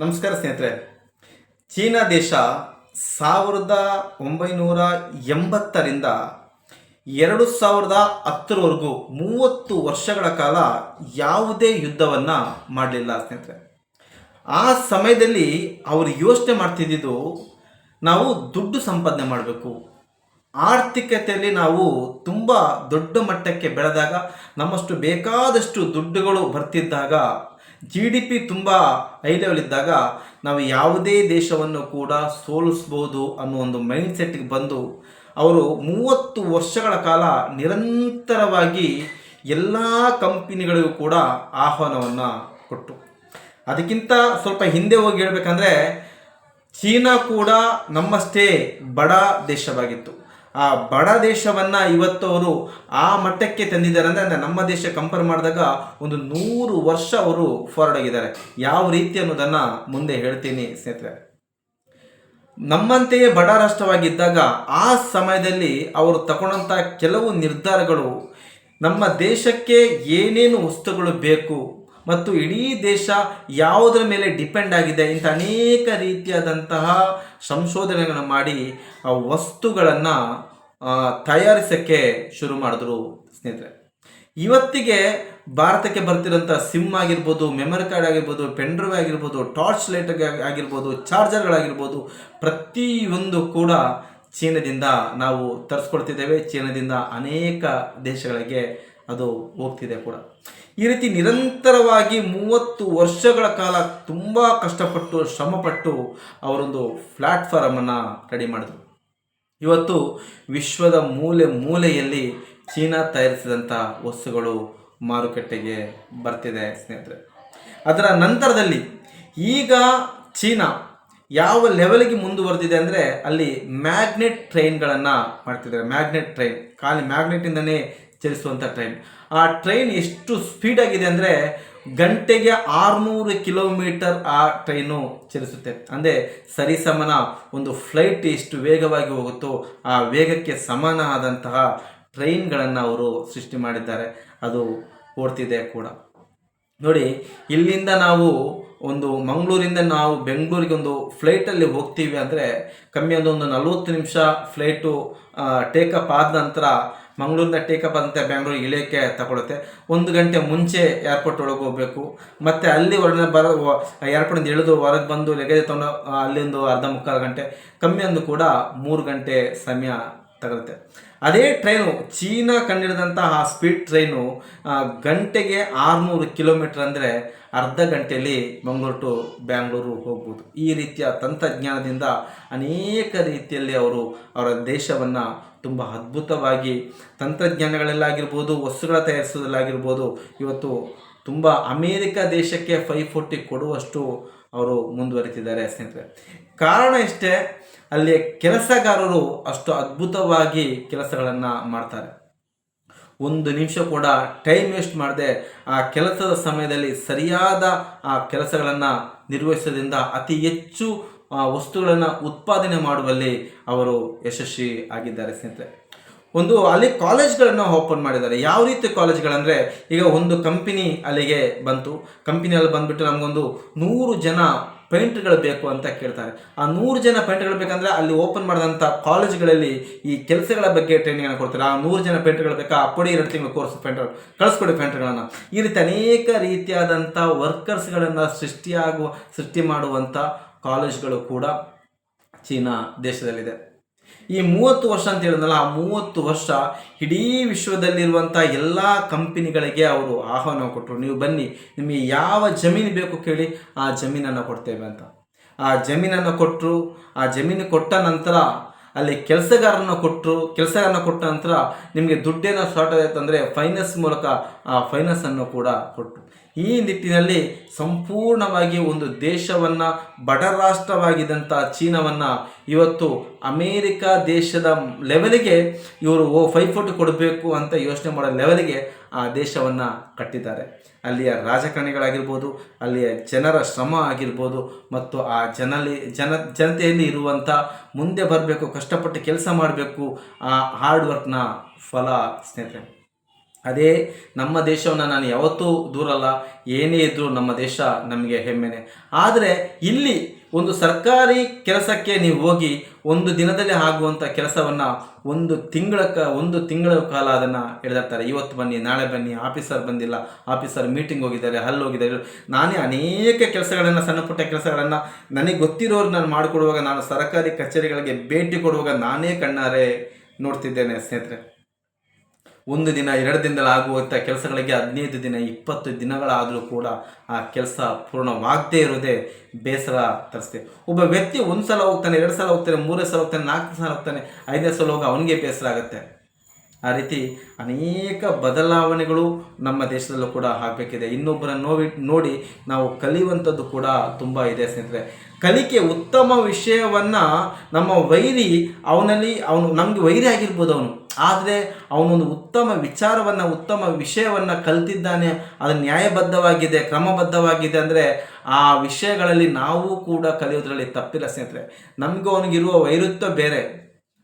ನಮಸ್ಕಾರ ಸ್ನೇಹಿತರೆ. ಚೀನಾ ದೇಶ 1980ರಿಂದ 2010ರವರೆಗೂ 30 ವರ್ಷಗಳ ಕಾಲ ಯಾವುದೇ ಯುದ್ಧವನ್ನು ಮಾಡಲಿಲ್ಲ ಸ್ನೇಹಿತರೆ. ಆ ಸಮಯದಲ್ಲಿ ಅವರು ಯೋಚನೆ ಮಾಡ್ತಿದ್ದು ನಾವು ದುಡ್ಡು ಸಂಪಾದನೆ ಮಾಡಬೇಕು, ಆರ್ಥಿಕತೆಯಲ್ಲಿ ನಾವು ತುಂಬ ದೊಡ್ಡ ಮಟ್ಟಕ್ಕೆ ಬೆಳೆದಾಗ, ನಮ್ಮಷ್ಟು ಬೇಕಾದಷ್ಟು ದುಡ್ಡುಗಳು ಬರ್ತಿದ್ದಾಗ, GDP ತುಂಬ ಹೈ ಲೆವೆಲ್ ಇದ್ದಾಗ ನಾವು ಯಾವುದೇ ದೇಶವನ್ನು ಕೂಡ ಸೋಲಿಸ್ಬೋದು ಅನ್ನೋ ಒಂದು ಮೈಂಡ್ ಸೆಟ್ಗೆ ಬಂದು ಅವರು 30 ವರ್ಷಗಳ ಕಾಲ ನಿರಂತರವಾಗಿ ಎಲ್ಲ ಕಂಪನಿಗಳಿಗೂ ಕೂಡ ಆಹ್ವಾನವನ್ನು ಕೊಟ್ಟು, ಅದಕ್ಕಿಂತ ಸ್ವಲ್ಪ ಹಿಂದೆ ಹೋಗಿ ಹೇಳ್ಬೇಕಂದ್ರೆ ಚೀನಾ ಕೂಡ ನಮ್ಮಷ್ಟೇ ಬಡ ದೇಶವಾಗಿತ್ತು. ಆ ಬಡ ದೇಶವನ್ನು ಇವತ್ತು ಅವರು ಆ ಮಟ್ಟಕ್ಕೆ ತಂದಿದ್ದಾರೆ. ಅಂದರೆ ನಮ್ಮ ದೇಶ ಕಂಪೇರ್ ಮಾಡಿದಾಗ ಒಂದು 100 ವರ್ಷ ಅವರು ಫಾರ್ವರ್ಡ್ ಆಗಿದ್ದಾರೆ. ಯಾವ ರೀತಿ ಅನ್ನೋದನ್ನು ಮುಂದೆ ಹೇಳ್ತೀನಿ ಸ್ನೇಹಿತರೆ. ನಮ್ಮಂತೆಯೇ ಬಡ ರಾಷ್ಟ್ರವಾಗಿದ್ದಾಗ ಆ ಸಮಯದಲ್ಲಿ ಅವರು ತಗೊಂಡಂಥ ಕೆಲವು ನಿರ್ಧಾರಗಳು ನಮ್ಮ ದೇಶಕ್ಕೆ ಏನೇನು ವಸ್ತುಗಳು ಬೇಕು ಮತ್ತು ಇಡೀ ದೇಶ ಯಾವುದರ ಮೇಲೆ ಡಿಪೆಂಡ್ ಆಗಿದೆ, ಇಂಥ ಅನೇಕ ರೀತಿಯಾದಂತಹ ಸಂಶೋಧನೆಗಳನ್ನು ಮಾಡಿ ಆ ವಸ್ತುಗಳನ್ನು ತಯಾರಿಸೋಕ್ಕೆ ಶುರು ಮಾಡಿದ್ರು ಸ್ನೇಹಿತರೆ. ಇವತ್ತಿಗೆ ಭಾರತಕ್ಕೆ ಬರ್ತಿರೋಂಥ ಸಿಮ್ ಆಗಿರ್ಬೋದು, ಮೆಮೊರಿ ಕಾರ್ಡ್ ಆಗಿರ್ಬೋದು, ಪೆನ್ ಡ್ರೈವ್ ಆಗಿರ್ಬೋದು, ಟಾರ್ಚ್ ಲೈಟ್ ಆಗಿರ್ಬೋದು, ಚಾರ್ಜರ್ಗಳಾಗಿರ್ಬೋದು, ಪ್ರತಿಯೊಂದು ಕೂಡ ಚೀನಾದಿಂದ ನಾವು ತರಿಸ್ಕೊಳ್ತಿದ್ದೇವೆ. ಚೀನಾದಿಂದ ಅನೇಕ ದೇಶಗಳಿಗೆ ಅದು ಹೋಗ್ತಿದೆ ಕೂಡ. ಈ ರೀತಿ ನಿರಂತರವಾಗಿ 30 ವರ್ಷಗಳ ಕಾಲ ತುಂಬ ಕಷ್ಟಪಟ್ಟು ಶ್ರಮಪಟ್ಟು ಅವರೊಂದು ಪ್ಲ್ಯಾಟ್ಫಾರ್ಮನ್ನು ರೆಡಿ ಮಾಡಿದ್ರು. ಇವತ್ತು ವಿಶ್ವದ ಮೂಲೆ ಮೂಲೆಯಲ್ಲಿ ಚೀನಾ ತಯಾರಿಸಿದಂಥ ವಸ್ತುಗಳು ಮಾರುಕಟ್ಟೆಗೆ ಬರ್ತಿದೆ ಸ್ನೇಹಿತರೆ. ಅದರ ನಂತರದಲ್ಲಿ ಈಗ ಚೀನಾ ಯಾವ ಲೆವೆಲ್ಗೆ ಮುಂದುವರೆದಿದೆ ಅಂದರೆ ಅಲ್ಲಿ ಮ್ಯಾಗ್ನೆಟ್ ಟ್ರೈನ್ಗಳನ್ನು ಮಾಡ್ತಿದ್ದಾರೆ. ಮ್ಯಾಗ್ನೆಟ್ ಟ್ರೈನ್, ಖಾಲಿ ಮ್ಯಾಗ್ನೆಟಿಂದನೇ ಚಲಿಸುವಂಥ ಟ್ರೈನ್. ಆ ಟ್ರೈನ್ ಎಷ್ಟು ಸ್ಪೀಡಾಗಿದೆ ಅಂದರೆ ಗಂಟೆಗೆ 600 ಕಿಲೋಮೀಟರ್ ಆ ಟ್ರೈನು ಚಲಿಸುತ್ತೆ. ಅಂದರೆ ಸರಿಸಮನ ಒಂದು ಫ್ಲೈಟ್ ಎಷ್ಟು ವೇಗವಾಗಿ ಹೋಗುತ್ತೋ ಆ ವೇಗಕ್ಕೆ ಸಮಾನ ಆದಂತಹ ಟ್ರೈನ್ಗಳನ್ನು ಅವರು ಸೃಷ್ಟಿ ಮಾಡಿದ್ದಾರೆ. ಅದು ಓಡ್ತಿದೆ ಕೂಡ. ನೋಡಿ, ಇಲ್ಲಿಂದ ನಾವು ಮಂಗಳೂರಿಂದ ನಾವು ಬೆಂಗಳೂರಿಗೆ ಒಂದು ಫ್ಲೈಟಲ್ಲಿ ಹೋಗ್ತೀವಿ ಅಂದರೆ ಕಮ್ಮಿ ಒಂದು 40 ನಿಮಿಷ ಫ್ಲೈಟು ಟೇಕಪ್ ಆದ ನಂತರ, ಮಂಗಳೂರಿಂದ ಟೇಕಪ್ ಆದಂತೆ ಬೆಂಗಳೂರಿಗೆ ಇಳಿಯೋಕ್ಕೆ ತಗೊಳುತ್ತೆ. 1 ಗಂಟೆ ಮುಂಚೆ ಏರ್ಪೋರ್ಟ್ ಒಳಗೆ ಹೋಗಬೇಕು. ಮತ್ತು ಅಲ್ಲಿ ಏರ್ಪೋರ್ಟಿಂದ ಇಳಿದು ಹೊರಗೆ ಬಂದು ಲಗೇಜ್ ತೊಗೊಂಡು ಅಲ್ಲಿಂದು ಅರ್ಧ ಮುಕ್ಕಾಲು ಗಂಟೆ, ಕಮ್ಮಿ ಅಂದು ಕೂಡ 3 ಗಂಟೆ ಸಮಯ ತಗೊಳುತ್ತೆ. ಅದೇ ಟ್ರೈನು, ಚೀನಾ ಕಂಡಿಡಿದಂತಹ ಆ ಸ್ಪೀಡ್ ಟ್ರೈನು ಗಂಟೆಗೆ 600 ಕಿಲೋಮೀಟರ್ ಅಂದರೆ ಅರ್ಧ ಗಂಟೆಯಲ್ಲಿ ಮಂಗಳೂರು ಟು ಬ್ಯಾಂಗ್ಳೂರು ಹೋಗ್ಬೋದು. ಈ ರೀತಿಯ ತಂತ್ರಜ್ಞಾನದಿಂದ ಅನೇಕ ರೀತಿಯಲ್ಲಿ ಅವರ ದೇಶವನ್ನು ತುಂಬ ಅದ್ಭುತವಾಗಿ ತಂತ್ರಜ್ಞಾನಗಳಲ್ಲಾಗಿರ್ಬೋದು, ವಸ್ತುಗಳ ತಯಾರಿಸೋದಲ್ಲಾಗಿರ್ಬೋದು, ಇವತ್ತು ತುಂಬ ಅಮೇರಿಕ ದೇಶಕ್ಕೆ 540 ಕೊಡುವಷ್ಟು ಅವರು ಮುಂದುವರಿತಿದ್ದಾರೆ ಸ್ನೇಹಿತರೆ. ಕಾರಣ ಇಷ್ಟೇ, ಅಲ್ಲಿಯ ಕೆಲಸಗಾರರು ಅಷ್ಟು ಅದ್ಭುತವಾಗಿ ಕೆಲಸಗಳನ್ನು ಮಾಡ್ತಾರೆ. 1 ನಿಮಿಷ ಕೂಡ ಟೈಮ್ ವೇಸ್ಟ್ ಮಾಡದೆ ಆ ಕೆಲಸದ ಸಮಯದಲ್ಲಿ ಸರಿಯಾದ ಆ ಕೆಲಸಗಳನ್ನು ನಿರ್ವಹಿಸೋದ್ರಿಂದ ಅತಿ ಹೆಚ್ಚು ವಸ್ತುಗಳನ್ನು ಉತ್ಪಾದನೆ ಮಾಡುವಲ್ಲಿ ಅವರು ಯಶಸ್ವಿ ಆಗಿದ್ದಾರೆ ಸ್ನೇಹಿತರೆ. ಅಲ್ಲಿ ಕಾಲೇಜ್ಗಳನ್ನು ಓಪನ್ ಮಾಡಿದ್ದಾರೆ. ಯಾವ ರೀತಿ ಕಾಲೇಜ್ಗಳಂದರೆ, ಈಗ ಒಂದು ಕಂಪನಿ ಅಲ್ಲಿಗೆ ಬಂತು. ಕಂಪನಿಯಲ್ಲಿ ಬಂದುಬಿಟ್ಟು ನಮಗೊಂದು 100 ಜನ ಪೇಂಟ್ಗಳು ಬೇಕು ಅಂತ ಕೇಳ್ತಾರೆ. ಆ 100 ಜನ ಪೇಂಟ್ಗಳು ಬೇಕಂದರೆ ಅಲ್ಲಿ ಓಪನ್ ಮಾಡಿದಂಥ ಕಾಲೇಜ್ಗಳಲ್ಲಿ ಈ ಕೆಲಸಗಳ ಬಗ್ಗೆ ಟ್ರೈನಿಂಗನ್ನು ಕೊಡ್ತಾರೆ. ಆ 100 ಜನ ಪೇಂಟ್ಗಳು ಬೇಕಾ, ಕೊಡಿ 2 ತಿಂಗಳು ಕೋರ್ಸ್ ಪೇಂಟರ್ ಕಳಿಸ್ಕೊಡಿ ಪೇಂಟ್ಗಳನ್ನು. ಈ ರೀತಿ ಅನೇಕ ರೀತಿಯಾದಂಥ ವರ್ಕರ್ಸ್ಗಳನ್ನು ಸೃಷ್ಟಿ ಮಾಡುವಂಥ ಕಾಲೇಜ್ಗಳು ಕೂಡ ಚೀನಾ ದೇಶದಲ್ಲಿದೆ. ಈ 30 ವರ್ಷ ಅಂತ ಹೇಳಿದ್ನಲ್ಲ, ಆ 30 ವರ್ಷ ಇಡೀ ವಿಶ್ವದಲ್ಲಿರುವಂಥ ಎಲ್ಲ ಕಂಪನಿಗಳಿಗೆ ಅವರು ಆಹ್ವಾನ ಕೊಟ್ಟರು. ನೀವು ಬನ್ನಿ, ನಿಮಗೆ ಯಾವ ಜಮೀನು ಬೇಕು ಕೇಳಿ, ಆ ಜಮೀನನ್ನು ಕೊಡ್ತೇವೆ ಅಂತ. ಆ ಜಮೀನನ್ನು ಕೊಟ್ಟರು. ಆ ಜಮೀನು ಕೊಟ್ಟ ನಂತರ ಅಲ್ಲಿ ಕೆಲಸಗಾರನ ಕೊಟ್ಟ ನಂತರ ನಿಮಗೆ ದುಡ್ಡೇನೋ ಶಾರ್ಟ್ ಆಯ್ತಂದರೆ ಫೈನಾನ್ಸ್ ಮೂಲಕ ಆ ಫೈನಾನ್ಸನ್ನು ಕೂಡ ಕೊಟ್ಟರು. ಈ ನಿಟ್ಟಿನಲ್ಲಿ ಸಂಪೂರ್ಣವಾಗಿ ಒಂದು ದೇಶವನ್ನು, ಬಡ ರಾಷ್ಟ್ರವಾಗಿದ್ದಂಥ ಚೀನಾವನ್ನು ಇವತ್ತು ಅಮೇರಿಕ ದೇಶದ ಲೆವೆಲಿಗೆ ಇವರು 540 ಕೊಡಬೇಕು ಅಂತ ಯೋಚನೆ ಮಾಡೋ ಲೆವೆಲಿಗೆ ಆ ದೇಶವನ್ನು ಕಟ್ಟಿದ್ದಾರೆ. ಅಲ್ಲಿಯ ರಾಜಕಾರಣಿಗಳಾಗಿರ್ಬೋದು, ಅಲ್ಲಿಯ ಜನರ ಶ್ರಮ ಆಗಿರ್ಬೋದು, ಮತ್ತು ಆ ಜನತೆಯಲ್ಲಿ ಇರುವಂಥ ಮುಂದೆ ಬರಬೇಕು, ಕಷ್ಟಪಟ್ಟು ಕೆಲಸ ಮಾಡಬೇಕು, ಆ ಹಾರ್ಡ್ ವರ್ಕ್ನ ಫಲ ಸ್ನೇಹಿತರೆ. ಅದೇ ನಮ್ಮ ದೇಶವನ್ನು ನಾನು ಯಾವತ್ತೂ ದೂರಲ್ಲ, ಏನೇ ಇದ್ದರೂ ನಮ್ಮ ದೇಶ ನಮಗೆ ಹೆಮ್ಮೆನೆ. ಆದರೆ ಇಲ್ಲಿ ಒಂದು ಸರ್ಕಾರಿ ಕೆಲಸಕ್ಕೆ ನೀವು ಹೋಗಿ ಒಂದು ದಿನದಲ್ಲಿ ಆಗುವಂಥ ಕೆಲಸವನ್ನು ಒಂದು ತಿಂಗಳ ಕಾಲ ಅದನ್ನು ಎಳೆದಿರ್ತಾರೆ. ಇವತ್ತು ಬನ್ನಿ, ನಾಳೆ ಬನ್ನಿ, ಆಫೀಸರ್ ಬಂದಿಲ್ಲ, ಆಫೀಸರ್ ಮೀಟಿಂಗ್ ಹೋಗಿದ್ದಾರೆ, ಅಲ್ಲಿ ಹೋಗಿದ್ದಾರೆ. ನಾನೇ ಅನೇಕ ಕೆಲಸಗಳನ್ನು, ಸಣ್ಣ ಪುಟ್ಟ ಕೆಲಸಗಳನ್ನು ನನಗೆ ಗೊತ್ತಿರೋರು ನಾನು ಮಾಡಿಕೊಡುವಾಗ, ನಾನು ಸರ್ಕಾರಿ ಕಚೇರಿಗಳಿಗೆ ಭೇಟಿ ಕೊಡುವಾಗ ನಾನೇ ಕಣ್ಣಾರೆ ನೋಡ್ತಿದ್ದೇನೆ ಸ್ನೇಹಿತರೆ. ಒಂದು ದಿನ 2 ದಿನದಲ್ಲಿ ಆಗುವಂಥ ಕೆಲಸಗಳಿಗೆ 15 ದಿನ 20 ದಿನಗಳಾದರೂ ಕೂಡ ಆ ಕೆಲಸ ಪೂರ್ಣವಾಗದೇ ಇರೋದೇ ಬೇಸರ ತರಿಸ್ತೇವೆ. ಒಬ್ಬ ವ್ಯಕ್ತಿ 1 ಸಲ ಹೋಗ್ತಾನೆ, 2 ಸಲ ಹೋಗ್ತಾನೆ, 3 ಸಲ ಹೋಗ್ತಾನೆ, 4 ಸಲ ಹೋಗ್ತಾನೆ, 5ನೇ ಸಲ ಹೋಗಿ ಅವನಿಗೆ ಬೇಸರ ಆಗುತ್ತೆ. ಆ ರೀತಿ ಅನೇಕ ಬದಲಾವಣೆಗಳು ನಮ್ಮ ದೇಶದಲ್ಲೂ ಕೂಡ ಆಗಬೇಕಿದೆ. ಇನ್ನೊಬ್ಬರನ್ನು ನೋಡಿ ನಾವು ಕಲಿಯುವಂಥದ್ದು ಕೂಡ ತುಂಬ ಇದೆ ಸ್ನೇಹಿತರೆ. ಕಲಿಕೆ ಉತ್ತಮ ವಿಷಯವನ್ನು ನಮ್ಮ ವೈರಿ ಅವನು ನಮಗೆ ವೈರಿ ಆಗಿರ್ಬೋದು ಅವನು, ಆದರೆ ಅವನೊಂದು ಉತ್ತಮ ವಿಷಯವನ್ನು ಕಲ್ತಿದ್ದಾನೆ, ಅದು ನ್ಯಾಯಬದ್ಧವಾಗಿದೆ, ಕ್ರಮಬದ್ಧವಾಗಿದೆ ಅಂದರೆ ಆ ವಿಷಯಗಳಲ್ಲಿ ನಾವು ಕೂಡ ಕಲಿಯೋದ್ರಲ್ಲಿ ತಪ್ಪಿಲ್ಲ ಸ್ನೇಹಿತರೆ. ನಮಗೂ ಅವನಿಗಿರುವ ವೈರುತ್ವ ಬೇರೆ,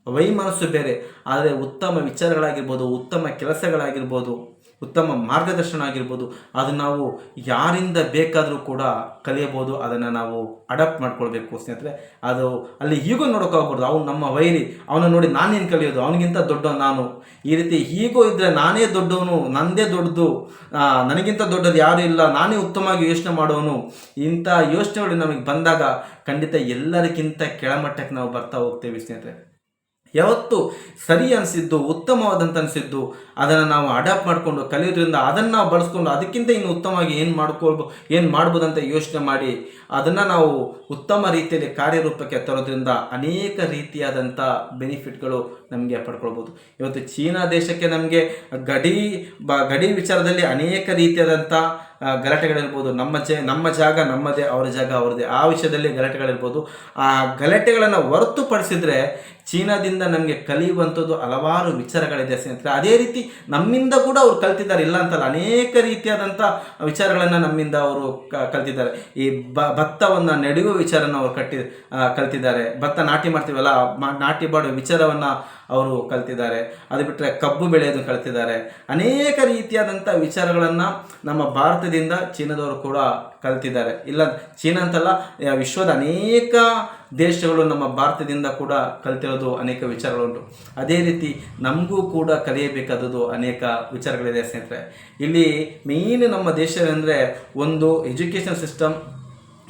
ವೈಮನಸ್ಸು ಬೇರೆ, ಆದರೆ ಉತ್ತಮ ವಿಚಾರಗಳಾಗಿರ್ಬೋದು, ಉತ್ತಮ ಕೆಲಸಗಳಾಗಿರ್ಬೋದು, ಉತ್ತಮ ಮಾರ್ಗದರ್ಶನ ಆಗಿರ್ಬೋದು, ಅದು ನಾವು ಯಾರಿಂದ ಬೇಕಾದರೂ ಕೂಡ ಕಲಿಯಬಹುದು. ಅದನ್ನು ನಾವು ಅಡಾಪ್ಟ್ ಮಾಡ್ಕೊಳ್ಬೇಕು ಸ್ನೇಹಿತರೆ. ಅದು ಅಲ್ಲಿ ಈಗೋ ನೋಡೋಕ್ಕಾಗ್ಬೋದು, ಅವನು ನಮ್ಮ ವೈರಿ, ಅವನ ನೋಡಿ ನಾನೇನು ಕಲಿಯೋದು, ಅವನಿಗಿಂತ ದೊಡ್ಡವನು ನಾನು, ಈ ರೀತಿ ಈಗೋ ಇದ್ದರೆ ನಾನೇ ದೊಡ್ಡವನು, ನನ್ನದೇ ದೊಡ್ಡದು, ನನಗಿಂತ ದೊಡ್ಡದು ಯಾರೂ ಇಲ್ಲ, ನಾನೇ ಉತ್ತಮವಾಗಿ ಯೋಚನೆ ಮಾಡೋನು, ಇಂಥ ಯೋಚನೆಗಳು ನಮಗೆ ಬಂದಾಗ ಖಂಡಿತ ಎಲ್ಲರಿಗಿಂತ ಕೆಳಮಟ್ಟಕ್ಕೆ ನಾವು ಬರ್ತಾ ಹೋಗ್ತೇವೆ ಸ್ನೇಹಿತರೆ. ಯಾವತ್ತು ಸರಿ ಅನಿಸಿದ್ದು, ಉತ್ತಮವಾದಂತ ಅನಿಸಿದ್ದು ಅದನ್ನು ನಾವು ಅಡಾಪ್ಟ್ ಮಾಡಿಕೊಂಡು ಕಲಿಯೋದ್ರಿಂದ, ಅದನ್ನು ನಾವು ಬಳಸ್ಕೊಂಡು ಅದಕ್ಕಿಂತ ಇನ್ನು ಉತ್ತಮವಾಗಿ ಏನು ಮಾಡ್ಬೋದಂತ ಯೋಚನೆ ಮಾಡಿ ಅದನ್ನು ನಾವು ಉತ್ತಮ ರೀತಿಯಲ್ಲಿ ಕಾರ್ಯರೂಪಕ್ಕೆ ತರೋದ್ರಿಂದ ಅನೇಕ ರೀತಿಯಾದಂಥ ಬೆನಿಫಿಟ್ಗಳು ನಮಗೆ ಪಡ್ಕೊಳ್ಬೋದು. ಇವತ್ತು ಚೀನಾ ದೇಶಕ್ಕೆ ನಮಗೆ ಗಡಿ ವಿಚಾರದಲ್ಲಿ ಅನೇಕ ರೀತಿಯಾದಂಥ ಗಲಾಟೆಗಳಿರ್ಬೋದು. ನಮ್ಮ ಜಾಗ ನಮ್ಮದೇ, ಅವರ ಜಾಗ ಅವರದೇ, ಆ ವಿಷಯದಲ್ಲಿ ಗಲಾಟೆಗಳಿರ್ಬೋದು. ಆ ಗಲಾಟೆಗಳನ್ನು ಹೊರತುಪಡಿಸಿದರೆ ಚೀನಾದಿಂದ ನಮಗೆ ಕಲಿಯುವಂಥದ್ದು ಹಲವಾರು ವಿಚಾರಗಳಿದೆ ಸ್ನೇಹಿತರೆ. ಅದೇ ರೀತಿ ನಮ್ಮಿಂದ ಕೂಡ ಅವರು ಕಲ್ತಿದ್ದಾರೆ, ಇಲ್ಲ ಅಂತಲ್ಲ, ಅನೇಕ ರೀತಿಯಾದಂಥ ವಿಚಾರಗಳನ್ನು ನಮ್ಮಿಂದ ಅವರು ಕಲ್ತಿದ್ದಾರೆ. ಈ ಭತ್ತವನ್ನು ನೆಡುವ ವಿಚಾರನ ಅವರು ಕಲ್ತಿದ್ದಾರೆ. ಭತ್ತ ನಾಟಿ ಮಾಡ್ತೀವಲ್ಲ, ನಾಟಿ ಮಾಡೋ ವಿಚಾರವನ್ನು ಅವರು ಕಲ್ತಿದ್ದಾರೆ. ಅದು ಬಿಟ್ಟರೆ ಕಬ್ಬು ಬೆಳೆಯೋದು ಕಲ್ತಿದ್ದಾರೆ. ಅನೇಕ ರೀತಿಯಾದಂಥ ವಿಚಾರಗಳನ್ನು ನಮ್ಮ ಭಾರತದಿಂದ ಚೀನಾದವರು ಕೂಡ ಕಲ್ತಿದ್ದಾರೆ. ಇಲ್ಲ ಚೀನಾ ಅಂತಲ್ಲ, ವಿಶ್ವದ ಅನೇಕ ದೇಶಗಳು ನಮ್ಮ ಭಾರತದಿಂದ ಕೂಡ ಕಲ್ತಿರೋದು ಅನೇಕ ವಿಚಾರಗಳುಂಟು. ಅದೇ ರೀತಿ ನಮಗೂ ಕೂಡ ಕಲಿಯಬೇಕಾದದ್ದು ಅನೇಕ ವಿಚಾರಗಳಿದೆ ಸ್ನೇಹಿತರೆ. ಇಲ್ಲಿ ಮೇನ್ ನಮ್ಮ ದೇಶ ಅಂದರೆ ಒಂದು ಎಜುಕೇಷನ್ ಸಿಸ್ಟಮ್,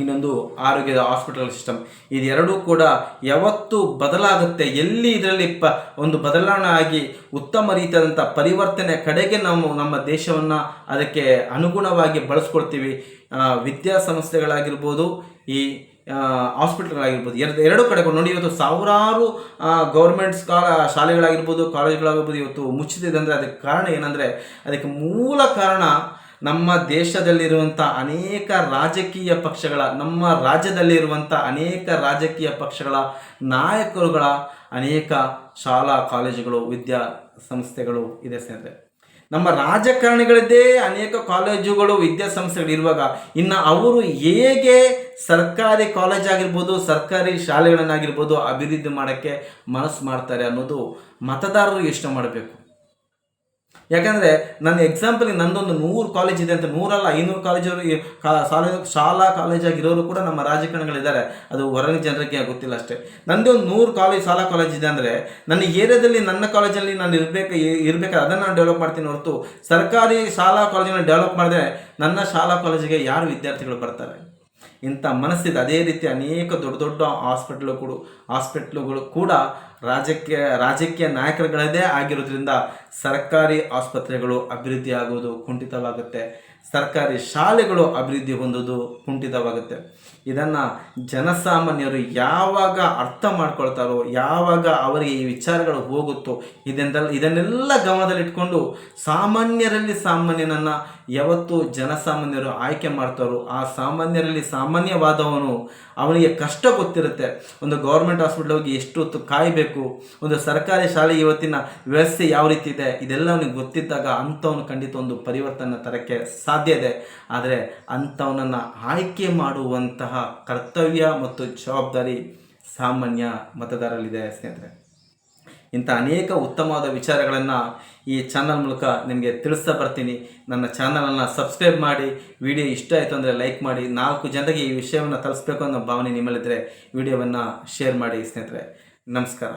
ಇನ್ನೊಂದು ಆರೋಗ್ಯದ ಹಾಸ್ಪಿಟಲ್ ಸಿಸ್ಟಮ್. ಇದೆರಡೂ ಕೂಡ ಯಾವತ್ತು ಬದಲಾಗುತ್ತೆ, ಎಲ್ಲಿ ಇದರಲ್ಲಿ ಒಂದು ಬದಲಾವಣೆ ಆಗಿ ಉತ್ತಮ ರೀತಿಯಾದಂಥ ಪರಿವರ್ತನೆ ಕಡೆಗೆ ನಾವು ನಮ್ಮ ದೇಶವನ್ನು ಅದಕ್ಕೆ ಅನುಗುಣವಾಗಿ ಬಳಸ್ಕೊಳ್ತೀವಿ. ವಿದ್ಯಾಸಂಸ್ಥೆಗಳಾಗಿರ್ಬೋದು, ಈ ಹಾಸ್ಪಿಟಲ್ಗಳಾಗಿರ್ಬೋದು, ಎರಡು ಕಡೆಗಳು ನೋಡಿ. ಇವತ್ತು ಸಾವಿರಾರು ಗೌರ್ಮೆಂಟ್ ಶಾಲೆಗಳಾಗಿರ್ಬೋದು, ಕಾಲೇಜುಗಳಾಗಿರ್ಬೋದು ಇವತ್ತು ಮುಚ್ಚಿದೆ ಅಂದರೆ ಅದಕ್ಕೆ ಕಾರಣ ಏನಂದರೆ, ಅದಕ್ಕೆ ಮೂಲ ಕಾರಣ ನಮ್ಮ ದೇಶದಲ್ಲಿರುವಂಥ ಅನೇಕ ರಾಜಕೀಯ ಪಕ್ಷಗಳ, ನಮ್ಮ ರಾಜ್ಯದಲ್ಲಿರುವಂಥ ಅನೇಕ ರಾಜಕೀಯ ಪಕ್ಷಗಳ ನಾಯಕರುಗಳ ಅನೇಕ ಶಾಲಾ ಕಾಲೇಜುಗಳು, ವಿದ್ಯಾಸಂಸ್ಥೆಗಳು ಇದೆ ಸ್ನೇಹಿತರೆ. ನಮ್ಮ ರಾಜಕಾರಣಿಗಳದ್ದೇ ಅನೇಕ ಕಾಲೇಜುಗಳು, ವಿದ್ಯಾಸಂಸ್ಥೆಗಳು ಇರುವಾಗ ಇನ್ನು ಅವರು ಹೇಗೆ ಸರ್ಕಾರಿ ಕಾಲೇಜ್ ಆಗಿರ್ಬೋದು, ಸರ್ಕಾರಿ ಶಾಲೆಗಳನ್ನಾಗಿರ್ಬೋದು ಅಭಿವೃದ್ಧಿ ಮಾಡೋಕ್ಕೆ ಮನಸ್ಸು ಮಾಡ್ತಾರೆ ಅನ್ನೋದು ಮತದಾರರು ಯೋಚನೆ ಮಾಡಬೇಕು. ಯಾಕಂದರೆ ನನ್ನ ಎಕ್ಸಾಂಪಲಿಗೆ ನಂದೊಂದು 100 ಕಾಲೇಜ್ ಇದೆ ಅಂತ, 100 ಅಲ್ಲ 500 ಶಾಲಾ ಕಾಲೇಜಾಗಿರೋರು ಕೂಡ ನಮ್ಮ ರಾಜಕಾರಣಿಗಳಿದ್ದಾರೆ. ಅದು ಹೊರಗಿನ ಜನರಿಗೆ ಗೊತ್ತಿಲ್ಲ ಅಷ್ಟೇ. ನಂದೇ ಒಂದು 100 ಶಾಲಾ ಕಾಲೇಜ್ ಇದೆ ಅಂದರೆ ನನ್ನ ಏರಿಯಾದಲ್ಲಿ, ನನ್ನ ಕಾಲೇಜಲ್ಲಿ ನಾನು ಇರಬೇಕಾದ್ರೆ ಅದನ್ನು ನಾನು ಡೆವಲಪ್ ಮಾಡ್ತೀನಿ ಹೊರತು ಸರ್ಕಾರಿ ಶಾಲಾ ಕಾಲೇಜನ್ನು ಡೆವಲಪ್ ಮಾಡಿದ್ರೆ ನನ್ನ ಶಾಲಾ ಕಾಲೇಜಿಗೆ ಯಾರು ವಿದ್ಯಾರ್ಥಿಗಳು ಬರ್ತಾರೆ? ಇಂಥ ಮನಸ್ಸಿದೆ. ಅದೇ ರೀತಿ ಅನೇಕ ದೊಡ್ಡ ದೊಡ್ಡ ಹಾಸ್ಪಿಟ್ಲುಗಳು ಕೂಡ ರಾಜಕೀಯ ನಾಯಕರುಗಳದೇ ಆಗಿರೋದ್ರಿಂದ ಸರ್ಕಾರಿ ಆಸ್ಪತ್ರೆಗಳು ಅಭಿವೃದ್ಧಿ ಆಗೋದು ಕುಂಠಿತವಾಗುತ್ತೆ, ಸರ್ಕಾರಿ ಶಾಲೆಗಳು ಅಭಿವೃದ್ಧಿ ಹೊಂದೋದು ಕುಂಠಿತವಾಗುತ್ತೆ. ಇದನ್ನು ಜನಸಾಮಾನ್ಯರು ಯಾವಾಗ ಅರ್ಥ ಮಾಡ್ಕೊಳ್ತಾರೋ, ಯಾವಾಗ ಅವರಿಗೆ ಈ ವಿಚಾರಗಳು ಹೋಗುತ್ತೋ, ಇದನ್ನೆಲ್ಲ ಗಮನದಲ್ಲಿಟ್ಕೊಂಡು ಸಾಮಾನ್ಯರಲ್ಲಿ ಸಾಮಾನ್ಯನನ್ನು ಯಾವತ್ತು ಜನಸಾಮಾನ್ಯರು ಆಯ್ಕೆ ಮಾಡ್ತಾರೋ, ಆ ಸಾಮಾನ್ಯರಲ್ಲಿ ಸಾಮಾನ್ಯವಾದವನು, ಅವನಿಗೆ ಕಷ್ಟ ಗೊತ್ತಿರುತ್ತೆ. ಒಂದು ಗೌರ್ಮೆಂಟ್ ಹಾಸ್ಪಿಟ್ಲ್ ಹೋಗಿ ಎಷ್ಟು ಹೊತ್ತು ಕಾಯಬೇಕು, ಒಂದು ಸರ್ಕಾರಿ ಶಾಲೆ ಇವತ್ತಿನ ವ್ಯವಸ್ಥೆ ಯಾವ ರೀತಿ ಇದೆ, ಇದೆಲ್ಲ ಅವನಿಗೆ ಗೊತ್ತಿದ್ದಾಗ ಅಂಥವನು ಖಂಡಿತ ಒಂದು ಪರಿವರ್ತನೆ ತರಕ್ಕೆ ಸಾಧ್ಯ ಇದೆ. ಆದರೆ ಅಂಥವನನ್ನು ಆಯ್ಕೆ ಮಾಡುವಂತಹ ಕರ್ತವ್ಯ ಮತ್ತು ಜವಾಬ್ದಾರಿ ಸಾಮಾನ್ಯ ಮತದಾರರಲ್ಲಿದೆ ಸ್ನೇಹಿತರೆ. ಇಂಥ ಅನೇಕ ಉತ್ತಮವಾದ ವಿಚಾರಗಳನ್ನು ಈ ಚಾನಲ್ ಮೂಲಕ ನಿಮಗೆ ತಿಳಿಸ್ತಾ ಬರ್ತೀನಿ. ನನ್ನ ಚಾನಲನ್ನು ಸಬ್ಸ್ಕ್ರೈಬ್ ಮಾಡಿ, ವಿಡಿಯೋ ಇಷ್ಟ ಆಯಿತು ಅಂದರೆ ಲೈಕ್ ಮಾಡಿ, 4 ಜನರಿಗೆ ಈ ವಿಷಯವನ್ನು ತಲುಪಿಸ್ಬೇಕು ಅನ್ನೋ ಭಾವನೆ ನಿಮ್ಮಲ್ಲಿದ್ದರೆ ವಿಡಿಯೋವನ್ನು ಶೇರ್ ಮಾಡಿ ಸ್ನೇಹಿತರೆ. ನಮಸ್ಕಾರ.